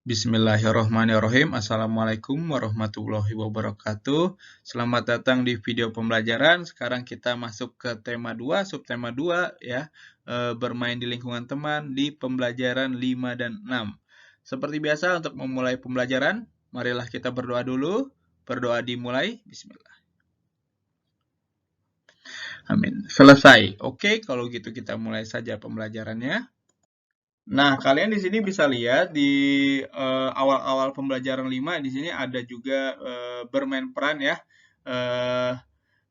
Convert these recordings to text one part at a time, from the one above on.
Bismillahirrahmanirrahim. Assalamualaikum warahmatullahi wabarakatuh. Selamat datang di video pembelajaran. Sekarang kita masuk ke tema 2, subtema 2 ya. Bermain di lingkungan teman di pembelajaran 5 dan 6. Seperti biasa untuk memulai pembelajaran, marilah kita berdoa dulu. Berdoa dimulai. Bismillah. Amin. Selesai. Oke, kalau gitu kita mulai saja pembelajarannya. Nah, kalian di sini bisa lihat di awal-awal pembelajaran 5 di sini ada juga bermain peran ya.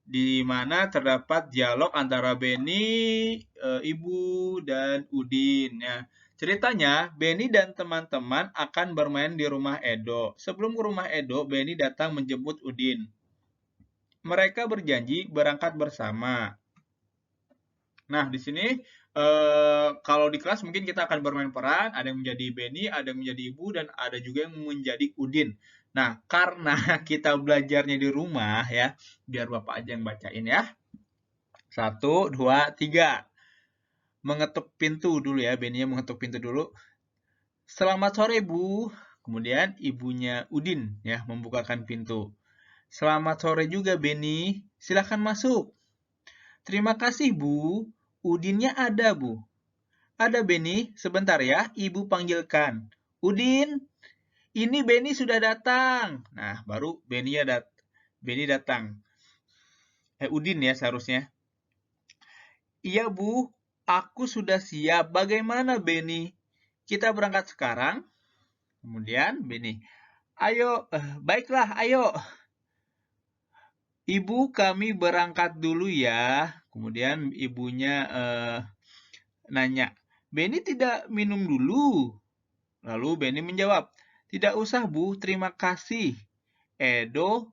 Di mana terdapat dialog antara Benny, Ibu dan Udin ya. Ceritanya, Benny dan teman-teman akan bermain di rumah Edo. Sebelum ke rumah Edo, Benny datang menjemput Udin. Mereka berjanji berangkat bersama. Nah, di sini kalau di kelas mungkin kita akan bermain peran, ada yang menjadi Benny, ada yang menjadi Ibu, dan ada juga yang menjadi Udin. Nah, karena kita belajarnya di rumah ya, biar Bapak aja yang bacain ya. 1, 2, 3. Mengetuk pintu dulu ya, Benny-nya mengetuk pintu dulu. Selamat sore, Bu. Kemudian ibunya Udin ya membukakan pintu. Selamat sore juga, Benny. Silakan masuk. Terima kasih, Bu. Udinnya ada, Bu. Ada Benny, sebentar ya, Ibu panggilkan. Udin, ini Benny sudah datang. Nah, baru Benny datang. Udin ya seharusnya. Iya Bu, aku sudah siap. Bagaimana Benny? Kita berangkat sekarang? Kemudian Benny, ayo, baiklah, ayo. Ibu, kami berangkat dulu ya. Kemudian ibunya nanya, Benny tidak minum dulu? Lalu Benny menjawab, tidak usah Bu, terima kasih. Edo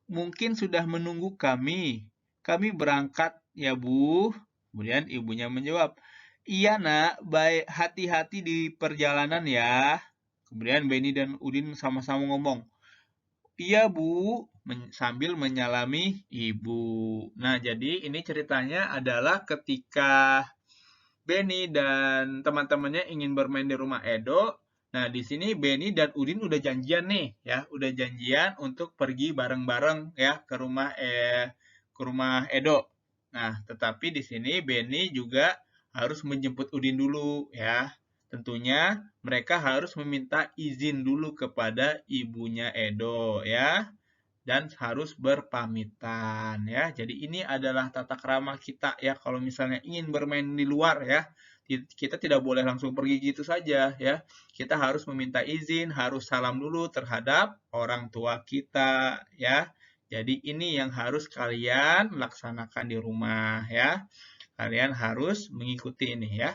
mungkin sudah menunggu kami. Kami berangkat ya Bu. Kemudian ibunya menjawab, iya nak, baik, hati-hati di perjalanan ya. Kemudian Benny dan Udin sama-sama ngomong, iya Bu, sambil menyalami ibu. Nah, jadi ini ceritanya adalah ketika Benny dan teman-temannya ingin bermain di rumah Edo. Nah, di sini Benny dan Udin udah janjian nih, ya, udah janjian untuk pergi bareng-bareng ya ke rumah Edo. Nah, tetapi di sini Benny juga harus menjemput Udin dulu ya. Tentunya mereka harus meminta izin dulu kepada ibunya Edo ya dan harus berpamitan ya. Jadi ini adalah tata krama kita ya kalau misalnya ingin bermain di luar ya. Kita tidak boleh langsung pergi gitu saja ya. Kita harus meminta izin, harus salam dulu terhadap orang tua kita ya. Jadi ini yang harus kalian laksanakan di rumah ya. Kalian harus mengikuti ini ya.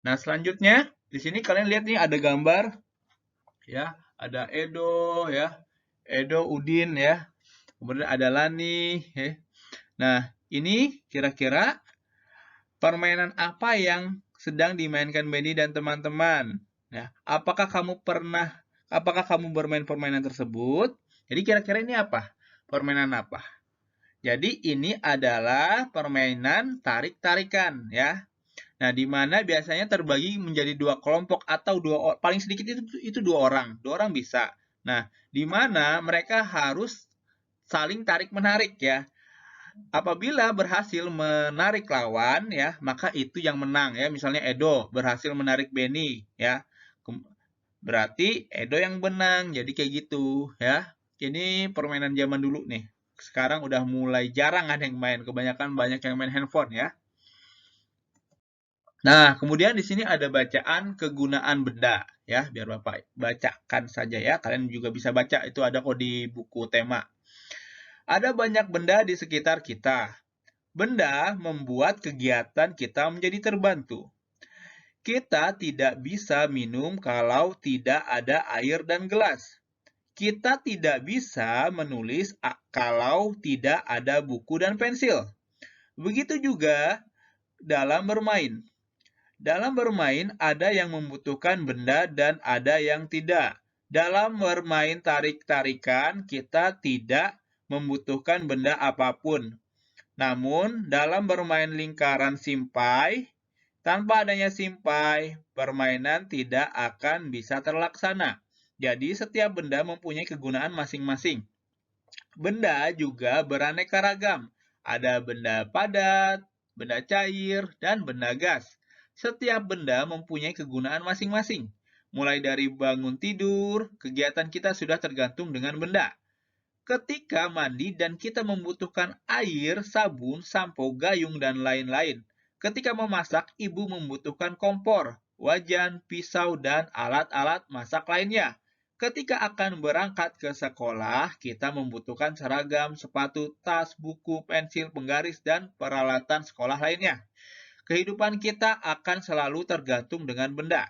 Nah, selanjutnya di sini kalian lihat nih ada gambar ya, ada Edo ya. Edo, Udin ya. Kemudian ada Lani ya. Nah, ini kira-kira permainan apa yang sedang dimainkan Benny dan teman-teman? Ya, apakah kamu bermain permainan tersebut? Jadi kira-kira ini apa? Permainan apa? Jadi ini adalah permainan tarik-tarikan ya. Nah, di mana biasanya terbagi menjadi dua kelompok atau paling sedikit itu dua orang bisa. Nah, di mana mereka harus saling tarik-menarik ya. Apabila berhasil menarik lawan ya, maka itu yang menang ya. Misalnya Edo berhasil menarik Benny ya. Berarti Edo yang menang. Jadi kayak gitu ya. Ini permainan zaman dulu nih. Sekarang udah mulai jarang ada yang main. Kebanyakan banyak yang main handphone ya. Nah, kemudian di sini ada bacaan kegunaan benda ya, biar Bapak bacakan saja ya. Kalian juga bisa baca, itu ada kok di buku tema. Ada banyak benda di sekitar kita. Benda membuat kegiatan kita menjadi terbantu. Kita tidak bisa minum kalau tidak ada air dan gelas. Kita tidak bisa menulis kalau tidak ada buku dan pensil. Begitu juga dalam bermain. Dalam bermain, ada yang membutuhkan benda dan ada yang tidak. Dalam bermain tarik-tarikan, kita tidak membutuhkan benda apapun. Namun, dalam bermain lingkaran simpai, Tanpa adanya simpai, permainan tidak akan bisa terlaksana. Jadi, setiap benda mempunyai kegunaan masing-masing. Benda juga beraneka ragam. Ada benda padat, benda cair, dan benda gas. Setiap benda mempunyai kegunaan masing-masing. Mulai dari bangun tidur, kegiatan kita sudah tergantung dengan benda. Ketika mandi dan kita membutuhkan air, sabun, sampo, gayung, dan lain-lain. Ketika memasak, ibu membutuhkan kompor, wajan, pisau, dan alat-alat masak lainnya. Ketika akan berangkat ke sekolah, kita membutuhkan seragam, sepatu, tas, buku, pensil, penggaris, dan peralatan sekolah lainnya. Kehidupan kita akan selalu tergantung dengan benda.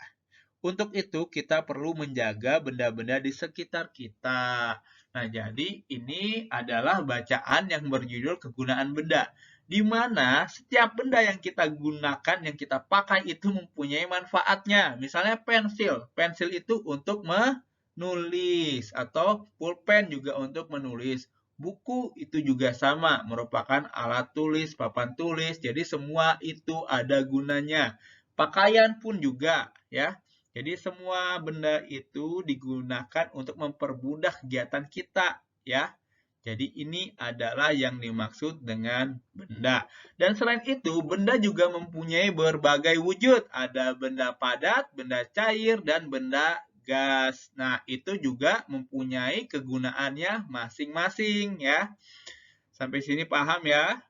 Untuk itu, kita perlu menjaga benda-benda di sekitar kita. Nah, jadi ini adalah bacaan yang berjudul kegunaan benda, di mana setiap benda yang kita gunakan, yang kita pakai itu mempunyai manfaatnya. Misalnya pensil. Pensil itu untuk menulis, atau pulpen juga untuk menulis. Buku itu juga sama, merupakan alat tulis, papan tulis. Jadi semua itu ada gunanya. Pakaian pun juga, ya. Jadi semua benda itu digunakan untuk mempermudah kegiatan kita, ya. Jadi ini adalah yang dimaksud dengan benda. Dan selain itu, benda juga mempunyai berbagai wujud. Ada benda padat, benda cair, dan benda gas. Nah, itu juga mempunyai kegunaannya masing-masing, ya. Sampai sini paham ya?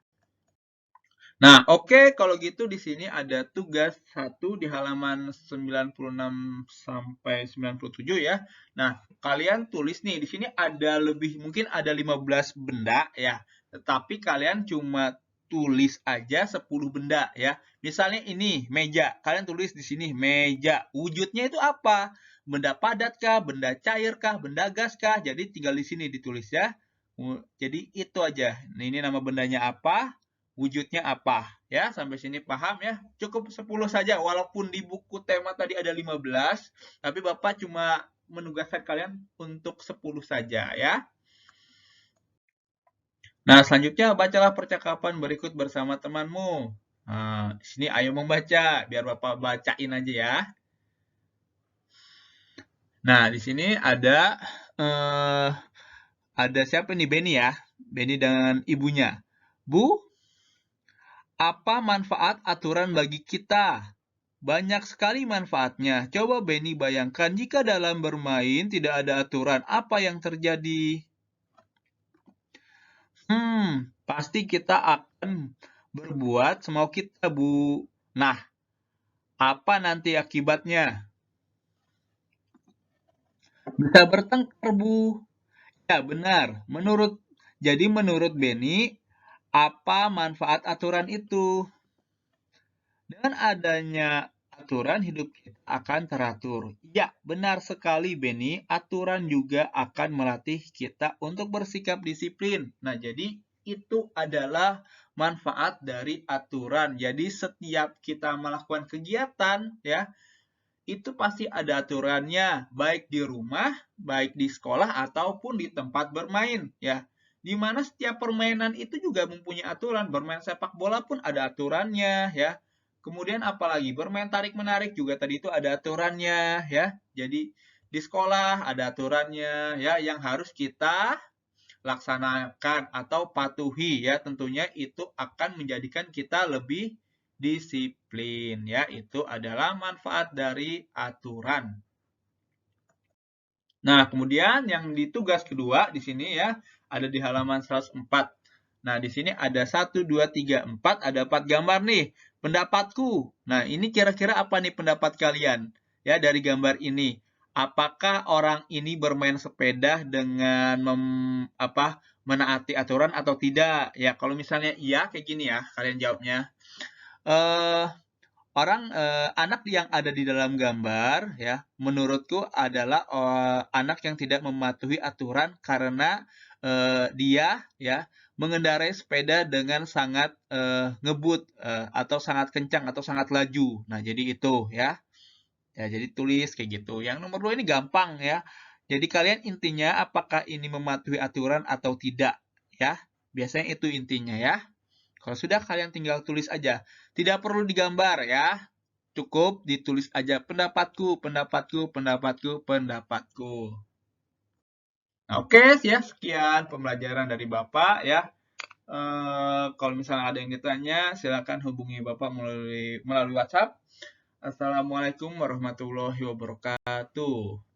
Nah, oke, kalau gitu di sini ada tugas 1 di halaman 96 sampai 97 ya. Nah, kalian tulis nih, di sini ada mungkin ada 15 benda ya. Tetapi kalian cuma tulis aja 10 benda ya. Misalnya ini, meja. Kalian tulis di sini, meja. Wujudnya itu apa? Benda padat kah? Benda cair kah? Benda gas kah? Jadi tinggal di sini ditulis ya. Jadi itu aja. Nah, ini nama bendanya apa? Wujudnya apa. Ya, sampai sini paham ya? Cukup 10 saja, walaupun di buku tema tadi ada 15, tapi Bapak cuma menugaskan kalian untuk 10 saja ya. Nah, selanjutnya bacalah percakapan berikut bersama temanmu. Nah, di sini ayo membaca, biar Bapak bacain aja ya. Nah, di sini ada siapa nih? Benny ya. Benny dengan ibunya. Bu, apa manfaat aturan bagi kita? Banyak sekali manfaatnya. Coba Benny bayangkan jika dalam bermain tidak ada aturan, apa yang terjadi? Pasti kita akan berbuat semau kita, Bu. Nah, apa nanti akibatnya? Bisa bertengkar, Bu. Ya, benar. Jadi menurut Benny, apa manfaat aturan itu? Dengan adanya aturan, hidup kita akan teratur. Ya, benar sekali, Benny. Aturan juga akan melatih kita untuk bersikap disiplin. Nah, jadi itu adalah manfaat dari aturan. Jadi setiap kita melakukan kegiatan, ya, itu pasti ada aturannya, baik di rumah, baik di sekolah, ataupun di tempat bermain, ya. Di mana setiap permainan itu juga mempunyai aturan. Bermain sepak bola pun ada aturannya, ya. Kemudian apalagi bermain tarik-menarik juga tadi itu ada aturannya, ya. Jadi di sekolah ada aturannya, ya, yang harus kita laksanakan atau patuhi, ya. Tentunya itu akan menjadikan kita lebih disiplin, ya. Itu adalah manfaat dari aturan. Nah, kemudian yang di tugas kedua di sini ya, ada di halaman 104. Nah, di sini ada 1, 2, 3, 4, ada 4 gambar nih. Pendapatku. Nah, ini kira-kira apa nih pendapat kalian? Ya, dari gambar ini. Apakah orang ini bermain sepeda dengan menaati aturan atau tidak? Ya, kalau misalnya iya, kayak gini ya, kalian jawabnya. Eh, anak yang ada di dalam gambar ya, menurutku adalah anak yang tidak mematuhi aturan karena dia ya mengendarai sepeda dengan sangat ngebut atau sangat kencang atau sangat laju. Nah, jadi itu ya. Ya, jadi tulis kayak gitu. Yang nomor 2 ini gampang ya. Jadi kalian intinya apakah ini mematuhi aturan atau tidak ya. Biasanya itu intinya ya. Kalau sudah kalian tinggal tulis aja. Tidak perlu digambar ya. cukup ditulis aja pendapatku, pendapatku, pendapatku, pendapatku. Oke, ya sekian pembelajaran dari Bapak ya. Kalau misalnya ada yang ditanya, silakan hubungi Bapak melalui WhatsApp. Assalamualaikum warahmatullahi wabarakatuh.